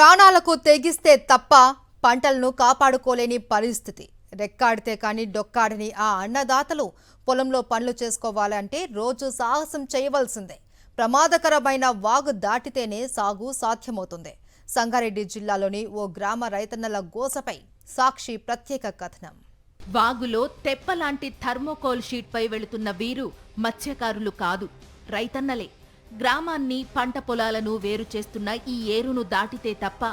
ప్రాణాలకు తెగిస్తే తప్ప పంటలను కాపాడుకోలేని పరిస్థితి. రెక్కాడితే కానీ డొక్కాడని ఆ అన్నదాతలు పొలంలో పనులు చేసుకోవాలంటే రోజు సాహసం చేయవలసిందే. ప్రమాదకరమైన వాగు దాటితేనే సాగు సాధ్యమవుతుంది. సంగారెడ్డి జిల్లాలోని ఓ గ్రామ రైతన్నల గోసపై సాక్షి ప్రత్యేక కథనం. వాగులో తెప్పలాంటి థర్మోకోల్ షీట్పై వెళుతున్న వీరు మత్స్యకారులు కాదు, రైతన్నలే. గ్రామాన్ని, పంట పొలాలను వేరు చేస్తున్న ఈ ఏరును దాటితే తప్ప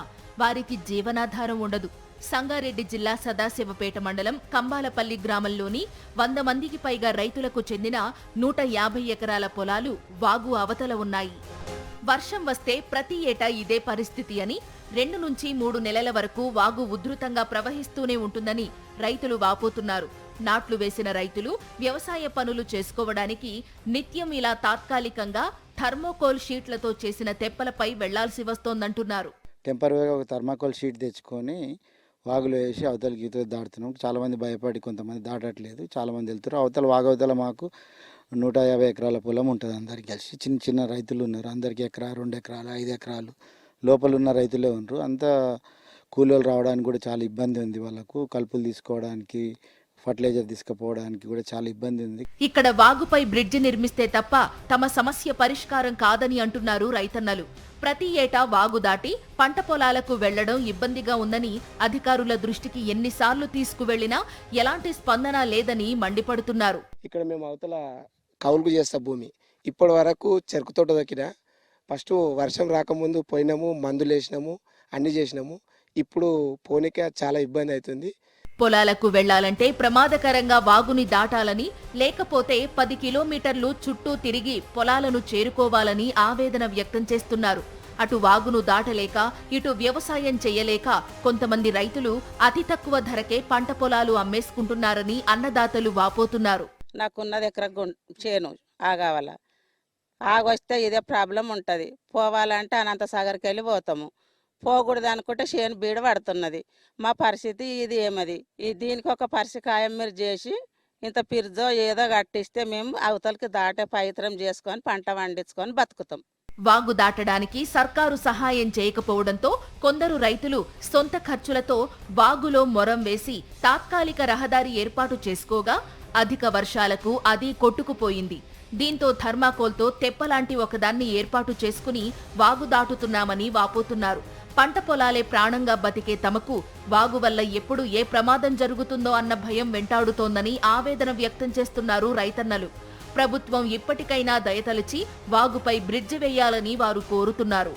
వారికి జీవనాధారం ఉండదు. సంగారెడ్డి జిల్లా సదాశివపేట మండలం కంబాలపల్లి గ్రామంలోని 100 మందికి పైగా రైతులకు చెందిన 150 ఎకరాల పొలాలు వాగు అవతల ఉన్నాయి. వర్షం వస్తే ప్రతి ఏటా ఇదే పరిస్థితి అని, 2 నుంచి 3 నెలల వరకు వాగు ఉధృతంగా ప్రవహిస్తూనే ఉంటుందని రైతులు వాపోతున్నారు. నాట్లు వేసిన రైతులు వ్యవసాయ పనులు చేసుకోవడానికి నిత్యం ఇలా తాత్కాలికంగా థర్మోకోల్ షీట్లతో చేసిన తెప్పలపై వెళ్లాల్సి వస్తోందంటున్నారు. టెంపరీగా ఒక థర్మాకోల్ షీట్ తెచ్చుకొని వాగులో వేసి అవతల గీతలు దాటుతున్నాం. చాలామంది భయపడి కొంతమంది దాటట్లేదు, చాలామంది వెళ్తారు. అవతల వాగవతల మాకు 150 ఎకరాల పొలం ఉంటుంది. అందరికి కలిసి చిన్న చిన్న రైతులు ఉన్నారు. అందరికీ ఎకరా, 2 ఎకరాలు, 5 ఎకరాలు లోపల ఉన్న రైతులే ఉన్నారు. అంతా కూలీలు రావడానికి కూడా చాలా ఇబ్బంది ఉంది. వాళ్ళకు కలుపులు తీసుకోవడానికి, ఫర్టిలైజర్ తీసుకుపోవడానికి కూడా చాలా ఇబ్బంది ఉంది. ఇక్కడ వాగుపై బ్రిడ్జి నిర్మిస్తే తప్ప తమ సమస్య పరిష్కారం కాదని అంటున్నారు రైతన్నలు. ప్రతి ఏటా వాగు దాటి పంట పొలాలకు వెళ్లడం ఇబ్బందిగా ఉందని అధికారుల దృష్టికి ఎన్నిసార్లు తీసుకువెళ్లినా ఎలాంటి స్పందన లేదని మండిపడుతున్నారు. ఇక్కడ మేము అవతల కౌలుకు చేస్తా భూమి. ఇప్పటి వరకు చెరుకు తోట దక్కిన ఫస్ట్ వర్షం రాకముందు పోయినాము, మందులు వేసినాము, అన్ని చేసినాము. ఇప్పుడు పోనీకే చాలా ఇబ్బంది అవుతుంది. పొలాలకు వెళ్లాలంటే ప్రమాదకరంగా వాగుని దాటాలని, లేకపోతే 10 కిలోమీటర్లు చుట్టూ తిరిగి పొలాలను చేరుకోవాలని ఆవేదన వ్యక్తం చేస్తున్నారు. అటు వాగును దాటలేక, ఇటు వ్యవసాయం చేయలేక కొంతమంది రైతులు అతి తక్కువ ధరకే పంట పొలాలు అమ్మేసుకుంటున్నారని అన్నదాతలు వాపోతున్నారు. నాకున్నది ఎకర చేను ఆగావాల, ఆగొస్తే ఇదే ప్రాబ్లం ఉంటుంది. పోవాలంటే అనంత సాగర్కి వెళ్ళి పోతాము. పోకూడదు అనుకుంటే చేను బీడ పడుతున్నది. మా పరిస్థితి ఇది ఏమది. దీనికి ఒక పరిస్థికాయం మీరు చేసి ఇంత పిర్జో ఏదో కట్టిస్తే మేము అవతలకి దాటే ప్రయత్నం చేసుకొని పంట పండించుకొని బతుకుతాం. వాగు దాటడానికి సర్కారు సహాయం చేయకపోవడంతో కొందరు రైతులు సొంత ఖర్చులతో వాగులో మొరం వేసి తాత్కాలిక రహదారి ఏర్పాటు చేసుకోగా అధిక వర్షాలకు అది కొట్టుకుపోయింది. దీంతో థర్మాకోల్తో తెప్పలాంటి ఒకదాన్ని ఏర్పాటు చేసుకుని వాగు దాటుతున్నామని వాపోతున్నారు. పంట పొలాలే ప్రాణంగా బతికే తమకు వాగు వల్ల ఎప్పుడు ఏ ప్రమాదం జరుగుతుందో అన్న భయం వెంటాడుతోందని ఆవేదన వ్యక్తం చేస్తున్నారు రైతన్నలు. ప్రభుత్వం ఇప్పటికైనా దయతలిచి వాగుపై బ్రిడ్జి వేయాలని వారు కోరుతున్నారు.